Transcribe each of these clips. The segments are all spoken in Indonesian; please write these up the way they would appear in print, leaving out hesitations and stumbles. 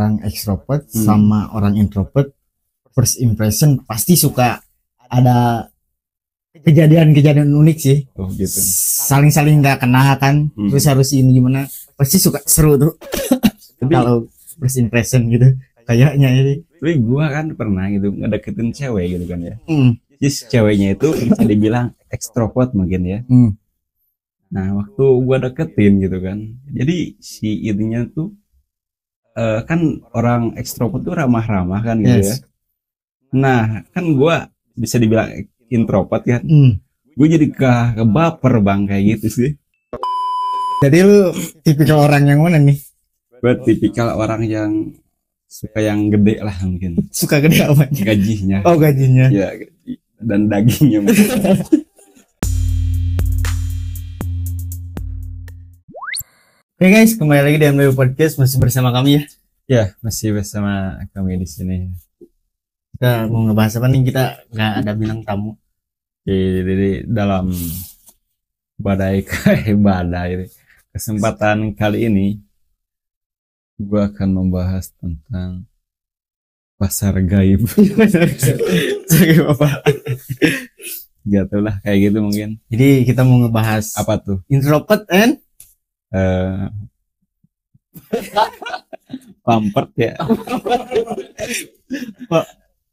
orang extrovert sama orang introvert, first impression pasti suka ada kejadian-kejadian unik sih. Oh gitu. Saling-saling nggak kenal kan, terus harus ini gimana? Pasti suka seru tuh. Kalau first impression gitu, kayaknya ini. Tapi gua kan pernah gitu ngedeketin cewek gitu kan ya. Jadi ceweknya itu bisa dibilang ekstrovert mungkin ya. Nah waktu gua deketin gitu kan, jadi si ininya tuh kan orang ekstrovert tuh ramah-ramah kan gitu ya. Nah kan gua bisa dibilang introvert kan. Gue jadi kebaper bang kayak gitu sih. Jadi lu tipikal orang yang mana nih? Gue tipikal orang yang suka yang gede lah mungkin. Suka gede apa? Gajinya. Oh gajinya. Ya gaji dan dagingnya. Oke guys, kembali lagi di MW Podcast, masih bersama kami ya. Ya masih bersama kami di sini. Kita mau ngebahas apa nih? Kita nggak ada bilang tamu. Jadi dalam badai kesempatan kali ini gue akan membahas tentang pasar gaib. Gaib apa? Gatulah kayak gitu mungkin. Jadi kita mau ngebahas apa tuh? Introvert and pampert ya.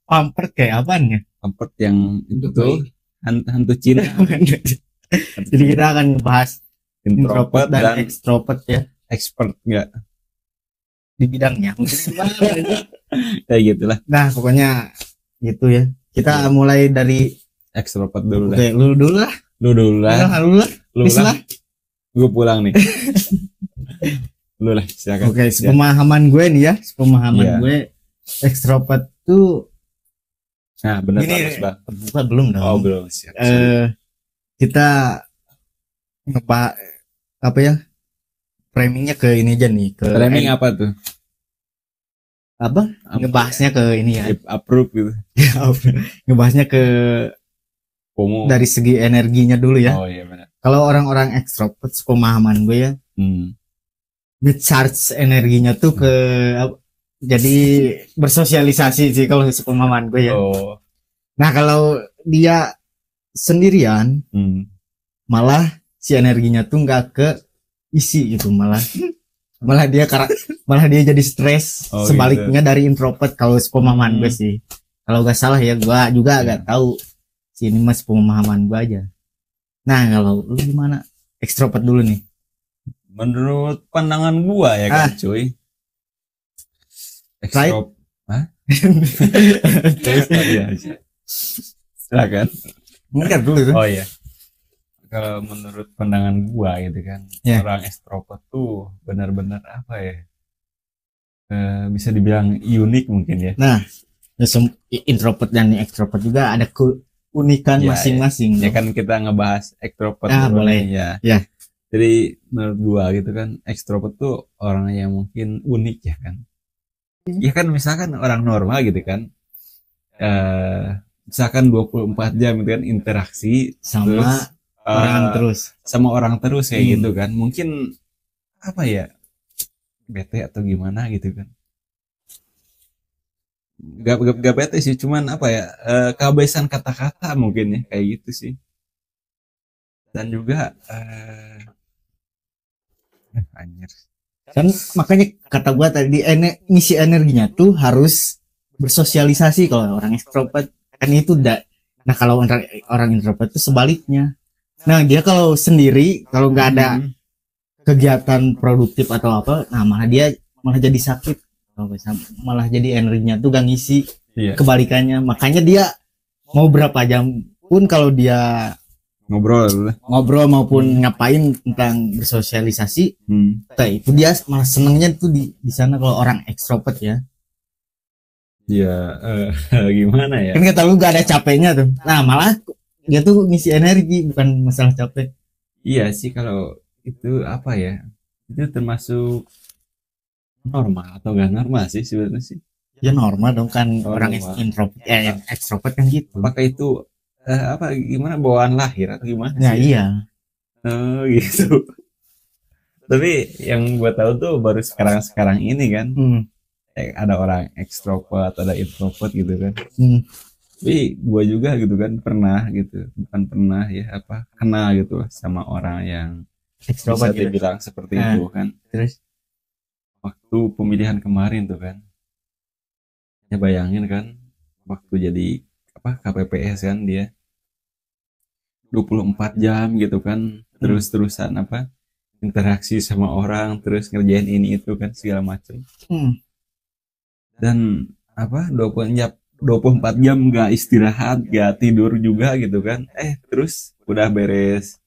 Pampert kayak apaan ya? Pampert yang itu tuh hantu Cina. Jadi kita akan ngebahas introvert dan extrovert ya. Expert nggak di bidangnya. Kayak gitulah. Nah pokoknya gitu ya. Kita mulai dari extrovert dulu lah. Lu dulu lah. Lu lah. Gue pulang nih. Lu lah silakan. Oke, sepemahaman gue nih ya. Sepemahaman gue extrovert tuh. Nah benar bukan belum dong. Oh belum. Siap. Kita ngebahas apa ya? Framingnya ke ini aja nih. Ke framing apa tuh? Apa? Ngebahasnya ke ini ya. Approve gitu. Ngebahasnya ke FOMO. Dari segi energinya dulu ya. Oh iya benar. Kalau orang-orang extrovert, pemahaman gue ya, ngecharge energinya tuh ke jadi bersosialisasi sih kalau sepemahaman gue ya. Oh. Nah kalau dia sendirian, malah si energinya tuh nggak ke isi gitu, malah dia jadi stres. Sebaliknya gitu. Dari introvert kalau sepemahaman gue sih. Kalau gak salah ya, gue juga agak tahu. Si ini mas pemahaman gue aja. Nah kalau lu gimana? Extrovert dulu nih. Menurut pandangan gue ya kan cuy. Extrovert. Hah? Silakan. Enggak dulu tuh. Oh iya. Kalau menurut pandangan gue gitu kan, orang extrovert tuh benar-benar apa ya? Bisa dibilang unik mungkin ya. Nah, introvert dan extrovert juga ada keunikan masing-masing. Ya kan kita ngebahas extrovert. Boleh. Ya. Jadi menurut gua gitu kan, extrovert tuh orang yang mungkin unik ya kan. Ya kan misalkan orang normal gitu kan. Misalkan 24 jam gitu kan interaksi sama sama orang terus kayak gitu kan. Mungkin apa ya? Bete atau gimana gitu kan. Gak bete sih, cuman apa ya, kehabisan kata-kata mungkin ya kayak gitu sih. Dan juga anjir kan makanya kata gua tadi ngisi energinya tuh harus bersosialisasi. Kalau orang extrovert kan itu nah kalau orang introvert tuh sebaliknya. Nah dia kalau sendiri, kalau nggak ada kegiatan produktif atau apa, nah malah jadi sakit. Malah jadi energinya tuh gak ngisi. Kebalikannya, makanya dia mau berapa jam pun kalau dia ngobrol maupun ngapain tentang bersosialisasi, itu dia malah senengnya tuh di sana kalau orang ekstrovert ya. Gimana ya? Kan kata lu gak ada capeknya tuh. Nah malah dia tuh ngisi energi, bukan masalah capek. Iya sih, kalau itu apa ya? Itu termasuk normal atau gak normal sih sebenarnya sih? Ya normal dong kan, orang introvert yang extrovert kan gitu. Apakah itu gimana, bawaan lahir atau gimana? Nah sih? Iya. Gitu. Tapi yang gue tahu tuh baru sekarang ini kan, ada orang ekstrovert, ada introvert gitu kan. Tapi gue juga gitu kan pernah gitu, bukan pernah ya apa, kena gitu sama orang yang Ekstrovert bisa dibilang seperti itu kan. Terus Waktu pemilihan kemarin tuh kan, ya bayangin kan, waktu jadi apa KPPS kan dia 24 jam gitu kan, terus-terusan apa interaksi sama orang, terus ngerjain ini itu kan segala macem. Dan apa 24 jam nggak istirahat, nggak tidur juga gitu kan. Terus udah beres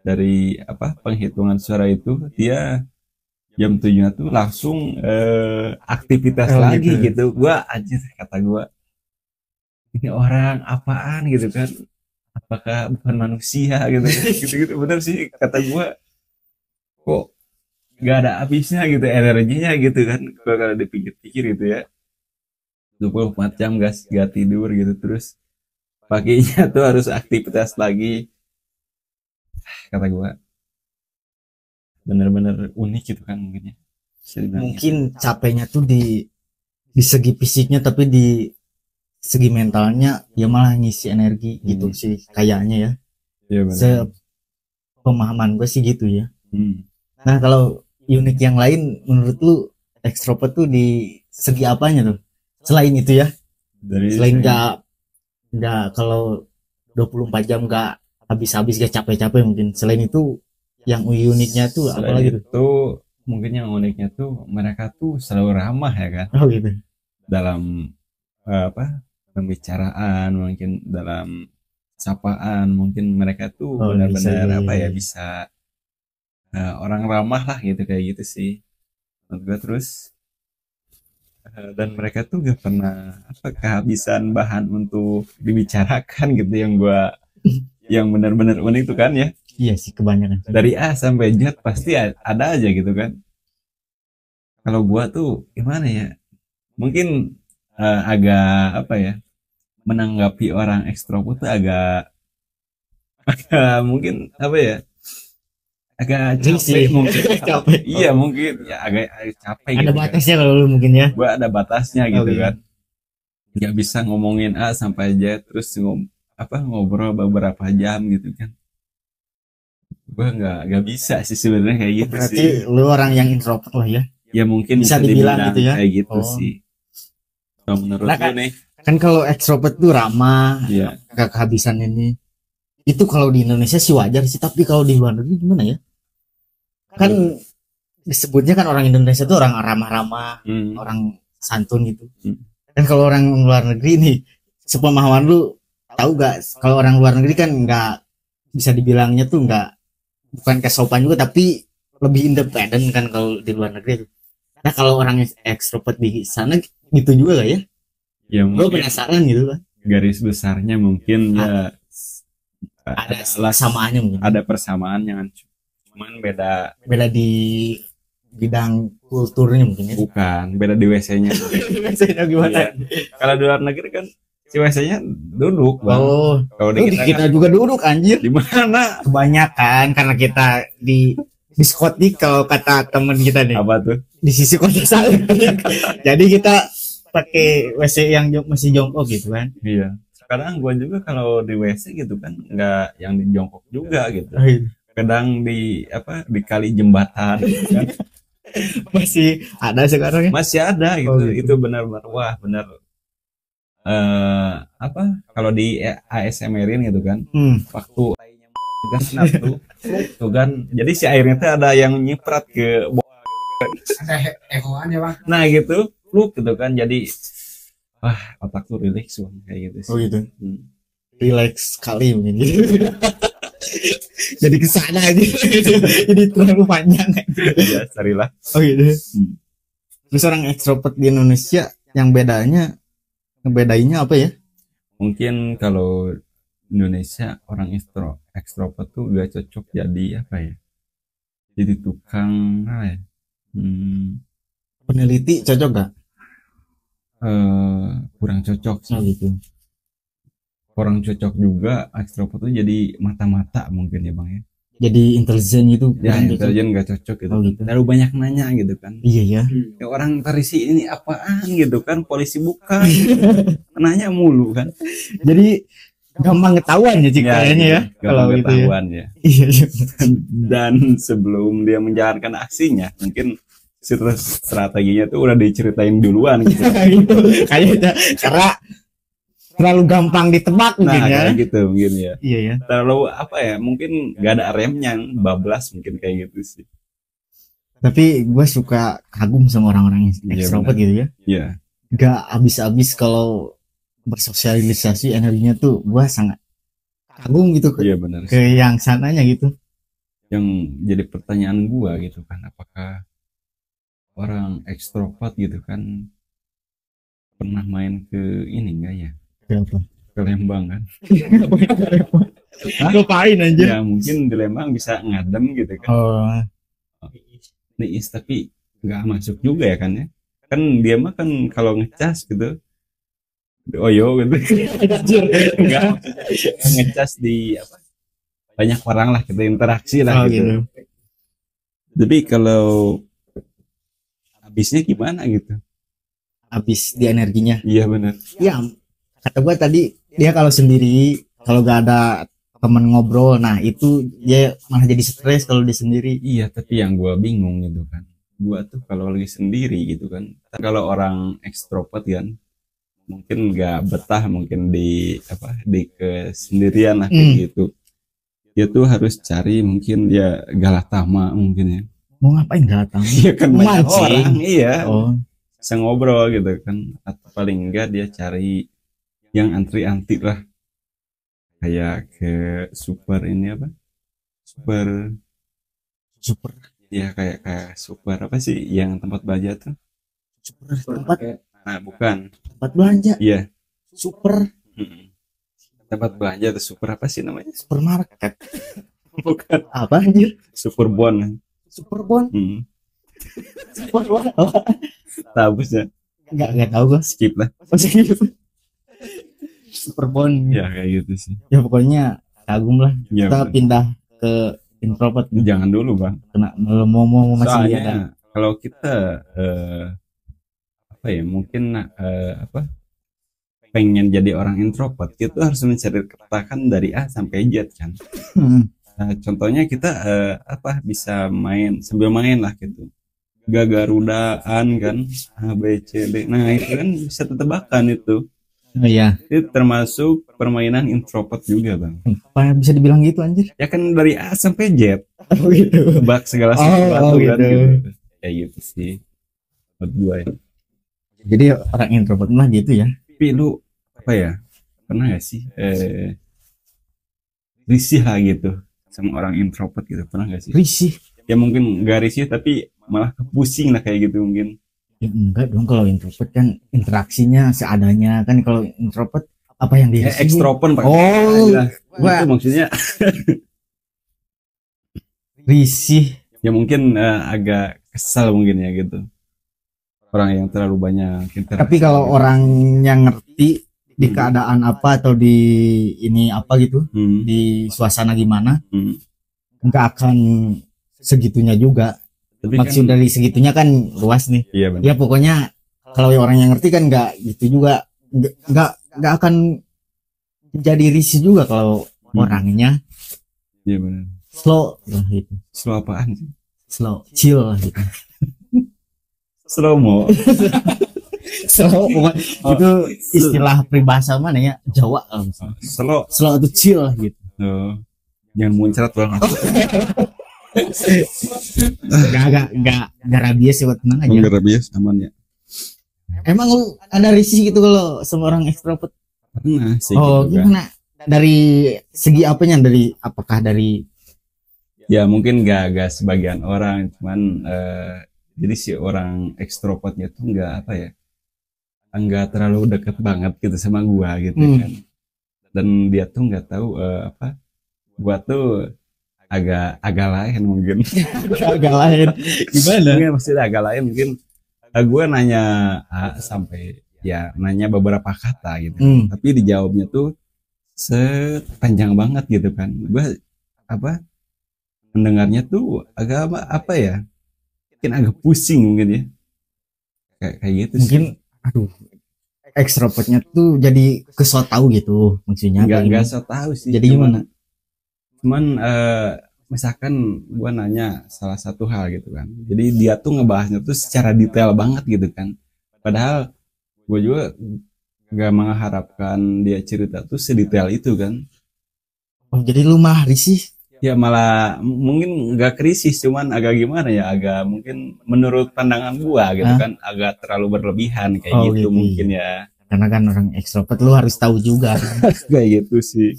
dari apa penghitungan suara itu, dia jam 7 tuh langsung aktivitas lagi gitu. Gua anjir, kata gua, ini orang apaan gitu kan, apakah bukan manusia gitu gitu bener sih kata gua, kok nggak ada habisnya gitu energinya gitu kan kalau dipikir-pikir gitu ya. 24 jam gak tidur gitu, terus paginya tuh harus aktivitas lagi. Kata gua bener-bener unik gitu kan mungkin ya. Mungkin capeknya tuh di segi fisiknya, tapi di segi mentalnya ya malah ngisi energi gitu sih kayaknya ya. Pemahaman gue sih gitu ya. Nah kalau unik yang lain menurut lu ekstrovert tuh di segi apanya tuh? Selain itu ya, selain nggak kalau 24 jam nggak habis-habis, gak capek-capek mungkin. Selain itu yang uniknya tuh apa lagi tuh? Itu mungkin yang uniknya tuh mereka tuh selalu ramah ya kan. Oh gitu. Dalam apa pembicaraan, mungkin dalam sapaan, mungkin mereka tuh benar-benar apa ya, bisa orang ramah lah gitu, kayak gitu sih menurut gue. Terus dan mereka tuh gak pernah apa kehabisan bahan untuk dibicarakan gitu, yang benar-benar unik tuh kan ya. Iya sih, kebanyakan dari A sampai Z pasti ada aja gitu kan. Kalau gua tuh gimana ya, mungkin agak apa ya, menanggapi orang ekstrovert tuh agak mungkin apa ya, agak capek mungkin. Capek. Iya mungkin ya agak capek. Ada gitu batasnya kan. kalau lu mungkin ya. Gua ada batasnya gitu kan. Nggak bisa ngomongin A sampai Z terus ngobrol beberapa jam gitu kan. Gua nggak bisa sih sebenarnya kayak gitu. Berarti sih. Lu orang yang introvert lah ya. Ya mungkin bisa dibilang gitu ya. Kayak gitu sih. Kalau menurut lu nih? Kan kalau ekstrovert tuh ramah, gak kehabisan ini. Itu kalau di Indonesia sih wajar sih, tapi kalau di luar negeri gimana ya? Kan disebutnya kan orang Indonesia tuh orang ramah-ramah, orang santun gitu. Dan kalau orang luar negeri nih, sepemahaman lu tahu gak? Kalau orang luar negeri kan nggak bisa dibilangnya tuh bukan kesopan juga, tapi lebih independen kan kalau di luar negeri tuh. Nah kalau orang ekstrovert di sana gitu juga gak ya? Ya gue penasaran gitu kan. Garis besarnya mungkin ya ada persamaannya mungkin. Ada persamaan yang cuman beda di bidang kulturnya mungkin ya. Bukan, beda di WC-nya. WC-nya gimana? Kalau di luar negeri kan si WC-nya duduk, Bang. Kalau di kita juga duduk anjir. Di mana? Kebanyakan karena kita di diskotik, kalau kata temen kita nih. Apa tuh? Di sisi kota sana. Jadi kita pakai WC yang masih jongkok gitu kan. Iya. Kadang gua juga kalau di WC gitu kan nggak yang di jongkok juga gitu. Kadang di kali jembatan gitu kan. Masih ada sekarang ya? Masih ada gitu. Itu benar-benar wah benar. Kalau di ASMR-in gitu kan. Waktu kan tuh kan. Jadi si airnya tuh ada yang nyiprat ke ada ekoannya Bang. Nah gitu. Gitu kan, jadi wah otak tuh relax kayak gitu sih. Gitu. Relax sekali mungkin gitu. Jadi kesana aja. Jadi terlalu panjang. Ya carilah. Gitu. Terus orang ekstrovert di Indonesia yang ngebedainnya apa ya? Mungkin kalau Indonesia orang ekstrovert tuh gak cocok jadi apa ya? Jadi tukang peneliti cocok gak? Kurang cocok sih. Gitu. Kurang cocok juga ekstrovert tuh jadi mata-mata mungkin ya Bang ya. jadi intelijen gitu. Ya kurang cocok. intelijen nggak cocok gitu. Oh, gitu. Terlalu banyak nanya gitu kan. Iya ya. Ya, orang Parisi ini apaan gitu kan, polisi bukan. Nanya mulu kan. Jadi gampang ketahuan ya sih kayaknya ya. Gitu. Kalau Gampang gitu ya. ketahuan ya. Iya. Dan sebelum dia menjalankan aksinya, mungkin strateginya tuh udah diceritain duluan gitu. Gitu kayaknya karena terlalu gampang ditebak Nah, mungkin ya. kayak gitu mungkin ya. Iya ya. Terlalu apa ya? Mungkin gak ada remnya, bablas mungkin kayak gitu sih. Tapi gue suka kagum sama orang-orang yang Iya, extrovert benar. gitu ya. Iya. Gak habis-habis kalau bersosialisasi, energinya tuh gue sangat kagum gitu Iya benar. ke yang sananya gitu. Yang jadi pertanyaan gua gitu kan, apakah orang ekstrovert gitu kan pernah main ke ini enggak ya? Kenapa? Ke Lembang kan? Ngapain anjir? Ya mungkin di Lembang bisa ngadem gitu kan. Oh, Niis tapi nggak masuk juga ya kan ya? Kan dia mah kan kalau ngecas gitu, oyo gitu. anjir. Enggak ngecas di apa? Banyak orang lah kita interaksi lah Oh, gitu. gitu. Tapi kalau habisnya gimana gitu? Habis di energinya. Iya benar. Ya, kata gue tadi dia kalau sendiri, kalau gak ada teman ngobrol, nah itu dia malah jadi stres kalau dia sendiri. Iya, tapi yang gua bingung gitu kan. Gua tuh kalau lagi sendiri gitu kan. Kalau orang ekstrovert kan mungkin nggak betah mungkin di apa di kesendirian lah kayak gitu. Dia tuh harus cari mungkin dia galatama mungkin ya. Mau ngapain gak tahu? Iya kan banyak Mancing. orang, iya. Oh, Bisa ngobrol gitu kan. Atau paling enggak dia cari yang antri-antri lah. Kayak ke super ini apa? Super super ya kayak super apa sih yang tempat belanja tuh? tempat Nah, bukan. tempat belanja. Iya. Super Mm-mm. Tempat belanja atau super apa sih namanya? supermarket. Bukan. Apa anjir? Super bon. Superbon. Hmm. Superbon. Oh, Tabusnya enggak tahu gue. skip lah. Superbon. Ya kayak gitu sih. Ya pokoknya kagum lah. Ya, Kita bener. pindah ke introvert. Jangan dulu bang. Kena mau masih lihat. Soalnya kalau kita apa ya mungkin apa pengen jadi orang introvert kita harus mencari ketakan dari A sampai Z kan. Nah, contohnya kita apa bisa main sambil main lah gitu. Gagarudaan kan A B C D. Nah itu kan bisa tebakan itu. Oh iya. Itu termasuk permainan introvert juga bang. Apa bisa dibilang gitu anjir? Ya kan dari A sampai Z Oh gitu. tebak segala Oh, sesuatu kan gitu. gitu. Kayak gitu sih. Menurut gue ya. Jadi orang introvert mah gitu ya. Tapi lu apa ya pernah gak sih risih lah gitu sama orang introvert gitu pernah gak sih? Risih. Ya mungkin gak risih tapi malah pusing lah kayak gitu mungkin. Ya enggak dong, kalau introvert kan interaksinya seadanya kan. Kalau introvert apa yang dia Ekstrovert Pak. Oh, Nah, wah. itu maksudnya risih. ya mungkin agak kesal mungkin ya gitu orang yang terlalu banyak interaksi. Tapi kalau gitu. orang yang ngerti di keadaan apa atau di ini apa gitu, di suasana gimana, nggak akan segitunya juga. Tapi Maksud kan, dari segitunya kan luas nih. iya benar. Ya pokoknya kalau orang yang ngerti kan nggak gitu juga, nggak akan jadi risih juga kalau orangnya Iya benar. slow lah gitu, Slow apaan sih? slow chill lah gitu. Slow mo. Slow pokoknya itu istilah peribahasa mana ya, Jawa kalau misalnya. Slow itu chill lah gitu. Oh, jangan muncrat banget. Gak rabies ya, buat tenang aja. Enggak rabies aman ya. Emang lu ada risih gitu kalau sama orang ekstrovert? Pernah sih Oh gitu kan. gimana? Dari segi apanya? Dari apakah dari Ya mungkin gak sebagian orang, cuman jadi si orang ekstrovertnya tuh nggak apa ya, nggak terlalu deket banget gitu sama gua gitu kan. Dan dia tuh nggak tahu apa, gua tuh agak lain mungkin. agak lain? Gimana? Mungkin maksudnya agak lain mungkin. Gua nanya A sampai ya nanya beberapa kata gitu, tapi dijawabnya tuh sepanjang banget gitu kan. Gua apa? mendengarnya tuh agak apa ya, mungkin agak pusing mungkin ya, kayak gitu sih. Mungkin aduh, ekstrovertnya tuh jadi kesot tahu gitu maksudnya kayak Nggak gini. so tahu sih, Jadi gimana? cuman misalkan gua nanya salah satu hal gitu kan, jadi dia tuh ngebahasnya tuh secara detail banget gitu kan, padahal gue juga nggak mengharapkan dia cerita tuh sedetail itu kan. Oh, jadi lu mah risih. Ya malah mungkin nggak krisis, cuman agak gimana ya, agak mungkin menurut pandangan gua gitu Hah? kan, agak terlalu berlebihan kayak Oh gitu gitu, mungkin iya. ya. Karena kan orang ekstrovert lu harus tahu juga. Kayak gitu sih.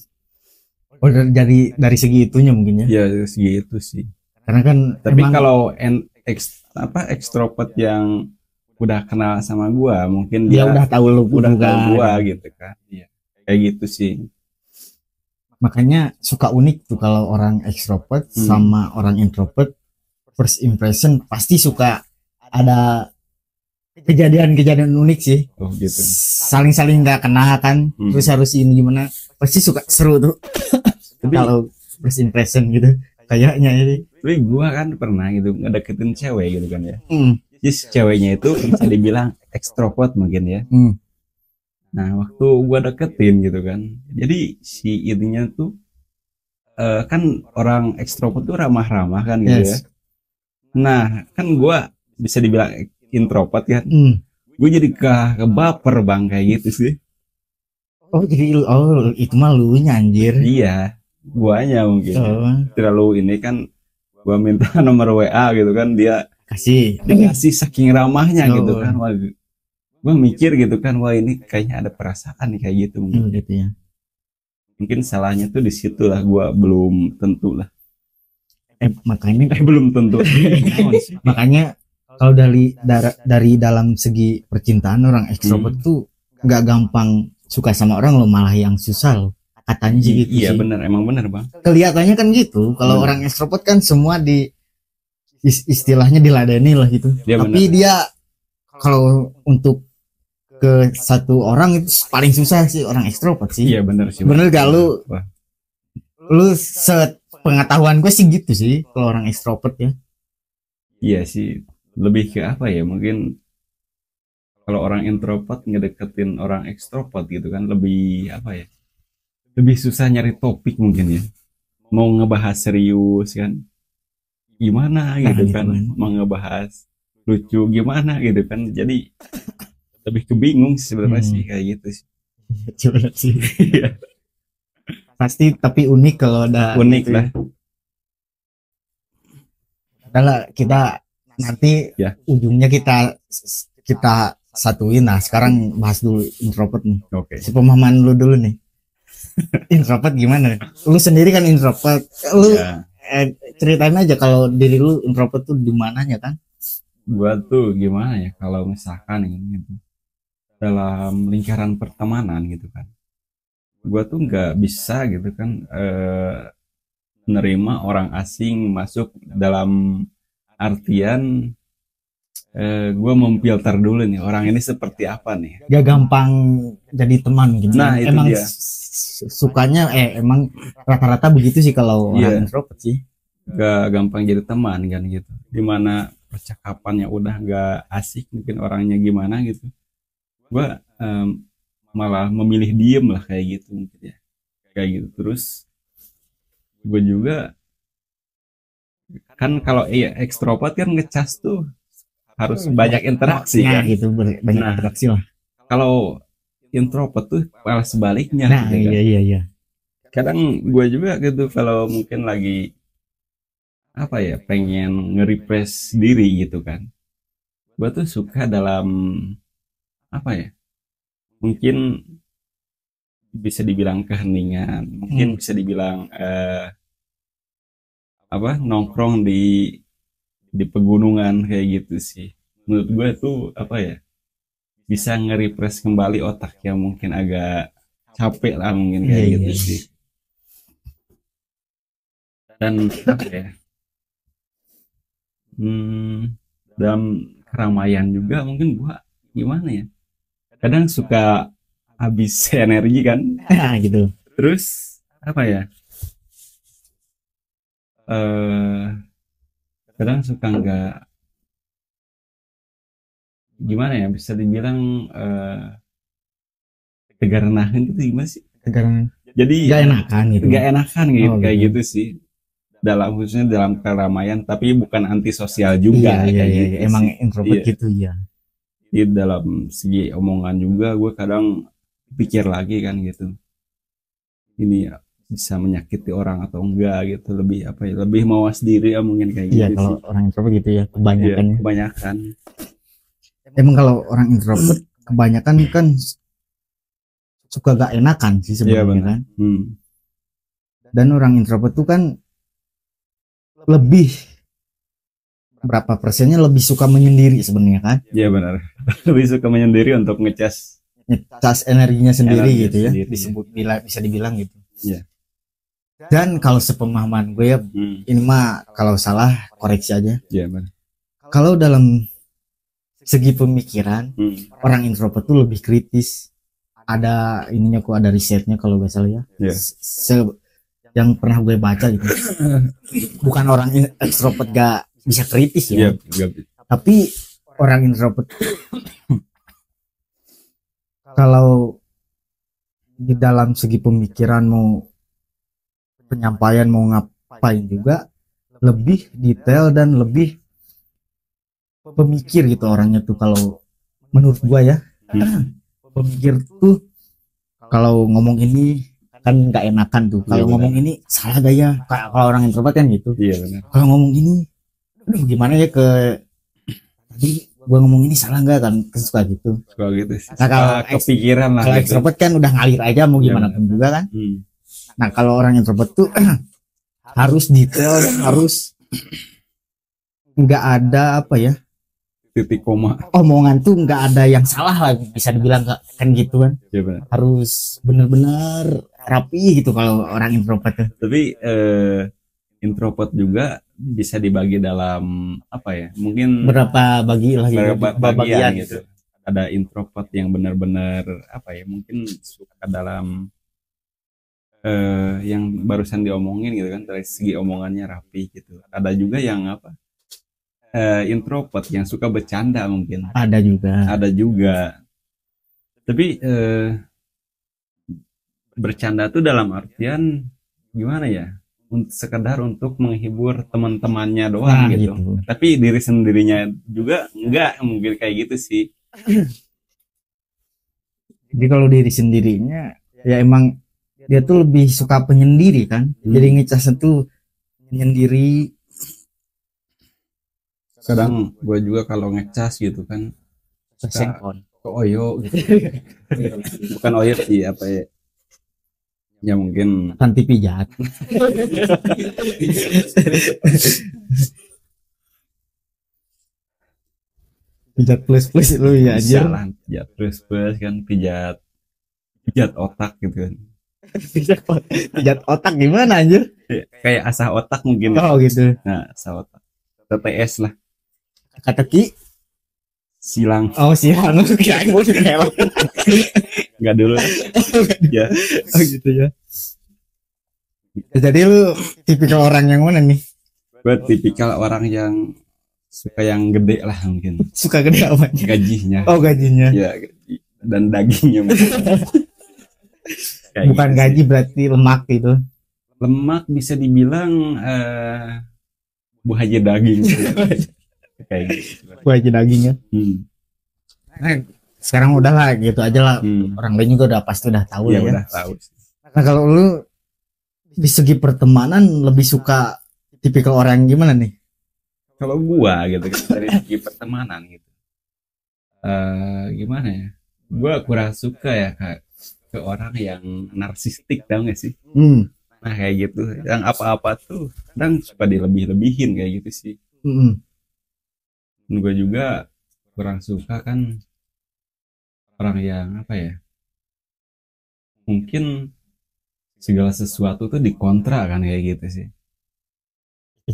Oh, dari segi itunya mungkin ya. Ya segitu sih. Karena kan Tapi emang kalau ekstrovert yang udah kenal sama gua, mungkin dia dia udah tahu lu udah juga. tahu gua gitu kan. Iya. Kayak gitu sih. Makanya suka unik tuh kalau orang ekstrovert sama orang introvert, first impression pasti suka ada kejadian-kejadian unik sih. Oh gitu. Saling-saling nggak kenal kan, terus harus ini gimana, pasti suka seru tuh. Kalau first impression gitu kayaknya ini. Tapi gua kan pernah gitu ngedeketin cewek gitu kan ya. Jadi ceweknya itu bisa dibilang ekstrovert mungkin ya. Nah waktu gua deketin gitu kan, jadi si intinya tuh kan orang ekstrovert tuh ramah-ramah kan gitu ya. Nah kan gua bisa dibilang introvert kan. Gue jadi kebaper bang kayak gitu sih. Oh jadi itu mah lu anjir. Iya, guanya mungkin terlalu ini kan. Gua minta nomor WA gitu kan, dia dikasih saking ramahnya gitu kan. Wah, gue mikir gitu kan, wah ini kayaknya ada perasaan nih kayak gitu mungkin. Gitu ya. Mungkin salahnya tuh di situ lah, gue belum tentu lah. Makanya belum tentu. Makanya kalau dari dalam segi percintaan, orang ekstrovert tuh nggak gampang suka sama orang loh, malah yang susah loh. Katanya sih gitu. Iya sih. benar, emang benar bang. Kelihatannya kan gitu. Kalau orang ekstrovert kan semua istilahnya diladeni lah gitu. Ya, tapi bener. Dia kalau untuk ke satu orang itu paling susah sih orang ekstrovert sih. Iya benar sih. Bener gak lu? Lu sepengetahuan gue sih gitu sih kalau orang ekstrovert ya. Iya sih, lebih ke apa ya, mungkin kalau orang introvert ngedeketin orang ekstrovert gitu kan, lebih apa ya, lebih susah nyari topik mungkin ya. Mau ngebahas serius kan gimana gitu kan, mau ngebahas lucu gimana gitu kan, jadi lebih kebingung sebenarnya sih kayak gitu sih. Coba sih. Pasti tapi unik kalau ada unik lah. Adalah kita nanti ya ujungnya kita satuin. Nah sekarang bahas dulu introvert nih. Oke. Si pemahaman lu dulu nih. Introvert gimana? Lu sendiri kan introvert. Lu ceritain aja kalau diri lu introvert tuh di mananya kan? Gua tuh gimana ya, kalau misalkan gitu dalam lingkaran pertemanan gitu kan, gua tuh nggak bisa gitu kan menerima orang asing masuk, dalam artian gue memfilter dulu nih orang ini seperti apa nih. Gak gampang jadi teman gitu. Nah itu emang dia. Sukanya emang rata-rata begitu sih kalau orang introvert sih. Gak gampang jadi teman kan gitu. Dimana percakapannya udah gak asik, mungkin orangnya gimana gitu, gue malah memilih diem lah kayak gitu mungkin ya. Kayak gitu. Terus gue juga kan kalau ekstrovert kan ngecas tuh harus banyak interaksi kan gitu, banyak interaksi lah. Kalau introvert tuh malah sebaliknya gitu kan. Iya. Kadang gue juga gitu kalau mungkin lagi apa ya, pengen nge-refresh diri gitu kan, gue tuh suka dalam apa ya, mungkin bisa dibilang keheningan, mungkin bisa dibilang apa, nongkrong di pegunungan kayak gitu sih. Menurut gue tuh apa ya, bisa nge-refresh kembali otak yang mungkin agak capek lah mungkin kayak gitu sih. Dan apa ya, dalam keramaian juga mungkin gue gimana ya, kadang suka habis energi kan. Gitu. Terus apa ya, eh kadang suka nggak, gimana ya, bisa dibilang tegar nahan gitu gimana sih, Tegang, jadi nggak enakan gitu. nggak enakan gitu, Oh, kayak gitu. gitu sih, dalam khususnya dalam keramaian, tapi bukan antisosial Iya, juga, iya, kayak iya, gitu iya. Emang sih. introvert Iya. gitu ya. Di dalam segi omongan juga gue kadang pikir lagi kan gitu, ini ya bisa menyakiti orang atau enggak gitu, lebih apa ya, lebih mawas diri ya mungkin, kayak Iya, gitu kalau sih. orang introvert gitu ya, Iya, kebanyakan. kebanyakan. Emang kalau orang introvert kebanyakan kan suka gak enakan sih Iya sebenarnya benar. kan. Dan orang introvert tuh kan lebih, berapa persennya lebih suka menyendiri sebenarnya kan. Iya benar. Lebih suka menyendiri untuk ngecas Ngecas energinya sendiri energi gitu ya. sendiri. Disebut bisa dibilang gitu. Iya. Dan kalau sepemahaman gue ya, ini mah kalau salah koreksi aja. Iya benar. Kalau dalam segi pemikiran, orang introvert tuh lebih kritis. Ada ininya kok, ada risetnya kalau gak salah ya. Iya. Yang pernah gue baca gitu. Bukan orang extrovert gak bisa kritis ya. Iya. Tapi orang introvert kalau di dalam segi pemikiran mau penyampaian mau ngapain juga lebih detail dan lebih pemikir gitu orangnya tuh, kalau menurut gua ya. Pemikir tuh kalau ngomong ini kan nggak enakan tuh, kalau Iya, ngomong ini salah gaya, kalau orang introvert kan gitu. Iya benar. Kalau ngomong ini aduh gimana ya, ke tadi gua ngomong ini salah nggak kan, suka gitu. Suka gitu sih. Nah, kalau kepikiran lah Kalau gitu. extrovert kan udah ngalir aja mau Iya, gimana benar. pun juga kan. Hmm. Nah kalau orang introvert tuh harus detail, harus nggak ada apa ya, Titik koma. omongan tuh nggak ada yang salah lah, bisa dibilang kan gitu kan. Iya benar. Harus benar-benar rapi gitu kalau orang introvert tuh. Tapi introvert juga bisa dibagi dalam apa ya? Mungkin Berapa bagi lagi, beberapa bagian bagian gitu. Ada introvert yang benar-benar apa ya? Mungkin suka dalam yang barusan diomongin gitu kan, dari segi omongannya rapi gitu. Ada juga yang apa? Introvert yang suka bercanda mungkin. Ada juga. Ada juga. Tapi bercanda tuh dalam artian gimana ya? Sekedar untuk menghibur teman-temannya doang Nah, gitu. gitu. Tapi diri sendirinya juga enggak mungkin kayak gitu sih. Jadi kalau diri sendirinya ya emang dia tuh lebih suka penyendiri kan. Jadi ngecasnya tuh menyendiri. Kadang gue juga kalau ngecas gitu kan Sengkon. ke Oyo gitu. Bukan Oyo sih, apa ya? Ya mungkin Panti pijat. Pijat plus lu ya aja. jalan pijat terus kan, pijat otak gitu kan. Pijat otak gimana anjir? Kayak asah otak mungkin. Oh gitu. Nah, asah otak. TTS lah. Kata Ki. Silang. Oh silang. Kirain mau dikelok. Enggak dulu. Ya. Oh gitu ya. Jadi lu tipikal orang yang mana nih? Gue tipikal orang yang suka yang gede lah mungkin. Suka gede apanya? Gajinya. Oh gajinya. Ya, gaji. Dan dagingnya mungkin. Bukan gitu gaji sih. berarti lemak gitu. Lemak bisa dibilang buah haji daging. Kayak gitu. Gua aja dagingnya. Nah, sekarang udah lah gitu aja lah. Orang lain juga udah pasti udah tahu Ya lah ya. udah tahu sih. Nah kalau lu di segi pertemanan lebih suka tipikal orang yang gimana nih? Kalau gua gitu kan, dari segi pertemanan gitu. Gimana ya? Gua kurang suka ya ke orang yang narsistik, tau gak sih? Nah kayak gitu, yang apa-apa tuh kadang suka dilebih-lebihin kayak gitu sih. Dan gue juga kurang suka kan orang yang apa ya, mungkin segala sesuatu tuh dikontra kan kayak gitu sih.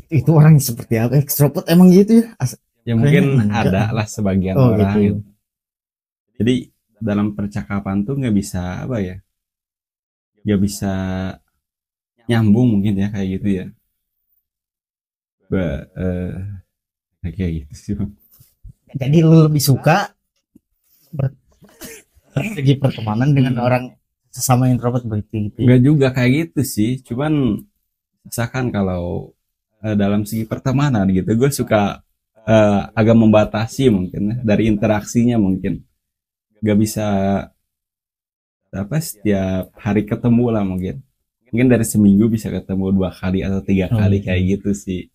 Itu orang seperti apa? Extrovert emang gitu ya? Ya mungkin Kayaknya ada lah sebagian Oh, orang gitu. gitu. Jadi dalam percakapan tuh nggak bisa apa ya, nggak bisa nyambung mungkin ya kayak gitu ya. Kayak gitu sih Bang. Jadi lu lebih suka segi pertemanan dengan orang sesama introvert begitu gitu. Enggak juga kayak gitu sih, cuman misalkan kalau dalam segi pertemanan gitu gue suka agak membatasi mungkin ya, dari interaksinya mungkin gak bisa apa setiap hari ketemu lah mungkin dari seminggu bisa ketemu 2 kali atau 3 kali kayak gitu sih.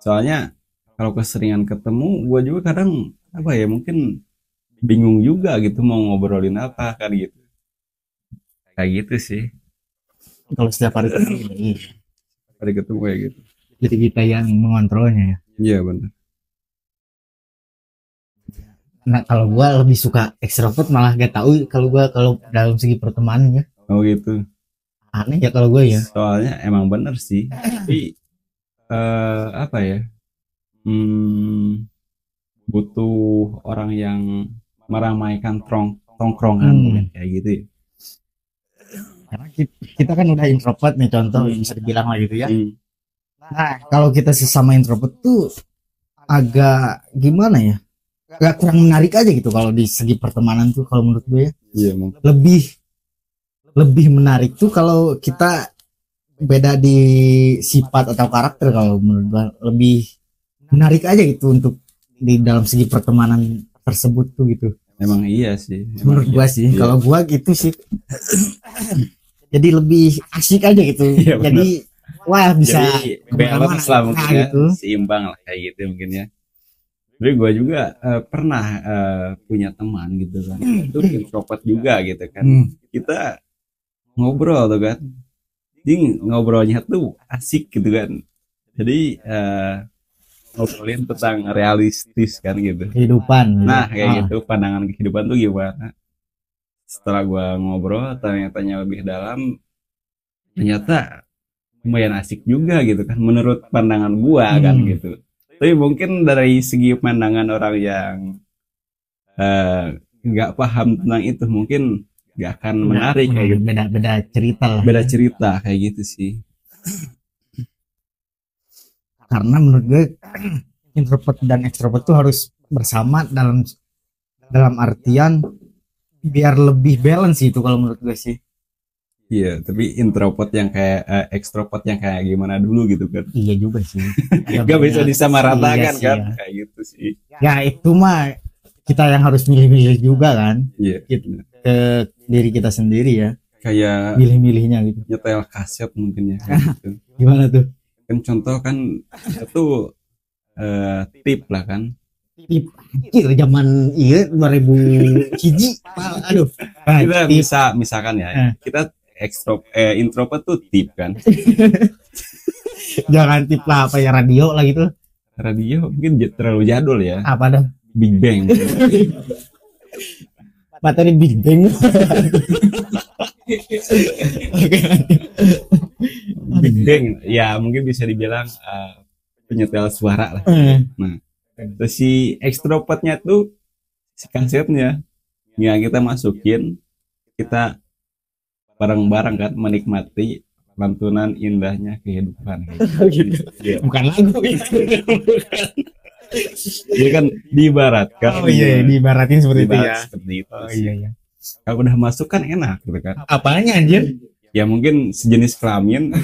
Soalnya kalau keseringan ketemu gue juga kadang apa ya mungkin bingung juga gitu mau ngobrolin apa kan gitu kayak gitu sih. Kalau setiap hari ketemu, Hari ketemu kayak gitu. jadi kita yang mengontrolnya ya. Iya benar. Nah kalau gua lebih suka ekstrovert, malah gak tahu kalau dalam segi pertemanan ya. Oh gitu. Aneh ya kalau gue ya. Soalnya emang bener sih. Tapi apa ya? Butuh orang yang meramaikan tongkrongan mungkin kayak gitu ya. Karena kita kan udah introvert nih, contoh bisa dibilang lah gitu ya. Nah kalau kita sesama introvert tuh agak gimana ya, gak kurang menarik aja gitu kalau di segi pertemanan tuh kalau menurut gue ya. Iya mungkin. Lebih menarik tuh kalau kita beda di sifat atau karakter. Kalau menurut gue lebih menarik aja gitu untuk di dalam segi pertemanan tersebut tuh gitu. Emang iya sih. Menurut iya. gua sih, Iya. kalau gua gitu sih. Jadi lebih asik aja gitu. Iya, Jadi wah bisa jadi balance lah mungkin nah, ya, gitu. seimbang lah kayak gitu mungkin ya. Jadi gue juga pernah punya teman gitu kan, itu introvert juga gitu kan. Kita ngobrol tuh kan, jadi ngobrolnya tuh asik gitu kan. Jadi ngobrolin tentang realistis kan gitu. Kehidupan. Nah kayak gitu, pandangan kehidupan tuh gimana. Setelah gue ngobrol, ternyata lebih dalam, ternyata lumayan asik juga gitu kan, menurut pandangan gue kan gitu. Tapi mungkin dari segi pandangan orang yang nggak paham tentang itu, mungkin nggak akan menarik kayak gitu. Beda cerita lah. Beda cerita kayak gitu sih. Karena menurut gue introvert dan extrovert tuh harus bersama dalam artian biar lebih balance itu kalau menurut gue sih. Iya, tapi introvert yang kayak extrovert yang kayak gimana dulu gitu kan. Iya juga sih. Gak bisa disamaratakan iya kan, ya. kayak gitu sih. Ya itu mah kita yang harus milih-milih juga kan. Iya. Gitu, ke diri kita sendiri ya. Kayak Milih-milihnya gitu. nyetel kaset mungkin ya. Kayak gitu. Gimana tuh? Kan contoh kan itu tip lah kan. Tip zaman iya 2000 hiji. Aduh. Kita bisa misalkan ya, kita introvert tuh tip kan. Jangan tip lah apa ya, radio lah gitu. Radio mungkin terlalu jadul ya. Apa dah? Big Bang. Materi Big Bang. Big Bang ya mungkin bisa dibilang penyetel suara lah. Nah, terus si extrovertnya tuh si kasetnya yang kita masukin, kita bareng-barang kan menikmati lantunan indahnya kehidupan gitu. Ya. Bukan lagu itu. Dia kan diibaratkan. Oh iya, diibaratin seperti itu ya. Seperti itu. Oh iya. Kalau udah masuk kan enak gitu kan. Apanya anjir? Ya mungkin sejenis kelamin.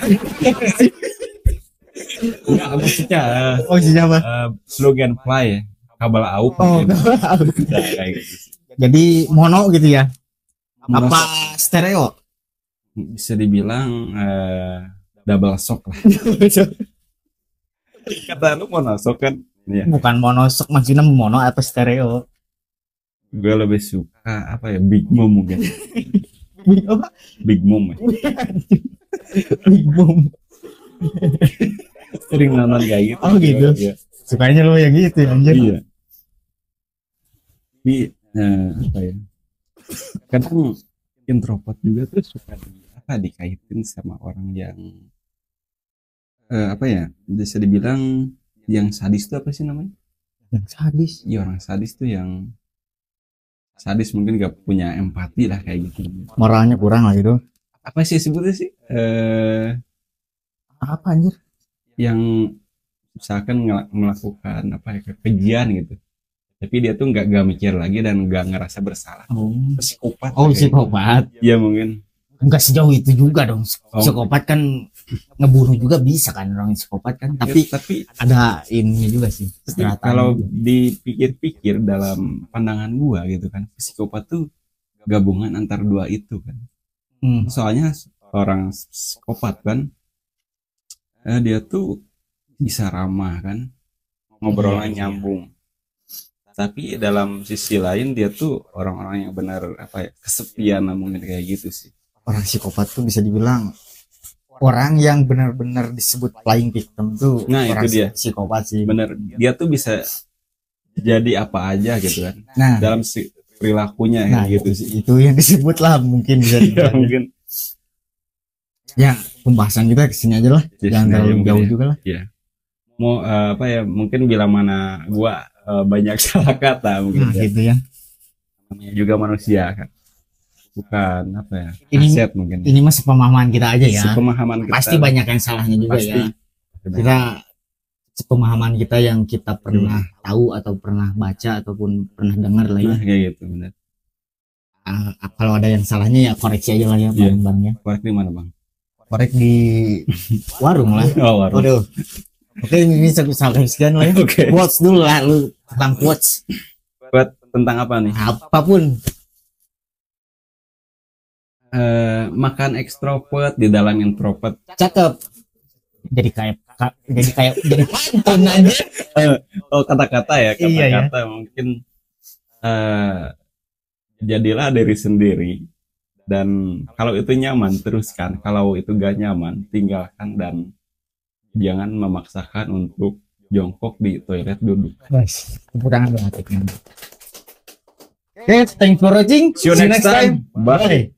Enggak, maksudnya apa? slogan fly ya. Kabel aup. Oh, gitu. Kayak gitu. Jadi mono gitu ya? Apa stereo? Bisa dibilang double shock lah. Kata lu mono shock kan? Ya. Bukan monosok, maksudnya mono apa stereo? Gue lebih suka apa ya, Big Mom mungkin. Apa? Big Mom ya. Big Mom. Sering nonton kayak gitu. Oh gitu. Ya. Sukanya lo yang gitu ya, anjir. Iya. Tapi apa ya? Kadang introvert juga tuh suka dikaitin sama orang yang apa ya? Bisa dibilang yang sadis tuh apa sih namanya? Yang sadis? Iya, orang sadis tuh yang sadis mungkin gak punya empati lah kayak gitu. Moralnya kurang lah gitu. Apa sih sebutnya sih? Apa anjir? Yang misalkan melakukan apa ya, kekejian gitu, tapi dia tuh nggak mikir lagi dan nggak ngerasa bersalah. Psikopat. Oh, psikopat. Ya mungkin Enggak sejauh itu juga dong. Oh. Psikopat kan ngebunuh juga bisa kan orang psikopat kan, tapi ada ini juga sih. Kalau dipikir-pikir dalam pandangan gua gitu kan, psikopat tuh gabungan antar dua itu kan. Soalnya orang psikopat kan, dia tuh bisa ramah kan, ngobrolnya nyambung. Tapi dalam sisi lain dia tuh orang-orang yang benar apa ya, kesepian lah mungkin kayak gitu sih. Orang psikopat tuh bisa dibilang orang yang benar-benar disebut playing victim tuh. Nah, orang itu dia psikopat sih. Bener, dia tuh bisa jadi apa aja gitu kan. Nah, dalam perilakunya nah, gitu sih. Itu yang disebut lah mungkin bisa Ya, mungkin. Ya, pembahasan kita kesini aja lah. Jangan terlalu jauh ya. juga lah. Ya. Mau apa ya? Mungkin bila mana gua banyak salah kata mungkin. Nah, gitu ya. Namanya juga manusia kan. Bukan apa ya? Ini Aset mungkin. Ini mah sepemahaman kita aja ya. Sepemahaman kita. Pasti banyak yang salahnya juga Pasti. ya. Kita sepemahaman kita yang kita pernah tahu atau pernah baca ataupun pernah dengar lah ya. Nah, kayak gitu benar. Kalau ada yang salahnya ya koreksi aja lah ya bang-bangnya. Korek di mana bang? Korek di warung lah. Oh, warung. Waduh. Oke, ini sekian lah ya. Oke. Quotes dulu lah lu tentang quotes. Buat tentang apa nih? Apapun. Makan ekstrovert di dalam introvert. Cakep. Jadi kayak jadi pantun aja. Oh, kata-kata ya, kata-kata Iya, mungkin jadilah diri sendiri, dan kalau itu nyaman teruskan, kalau itu gak nyaman tinggalkan, dan jangan memaksakan untuk jongkok di toilet duduk. Guys, tepuk tangan dulu. Oke, thanks for watching. See you next time. Bye.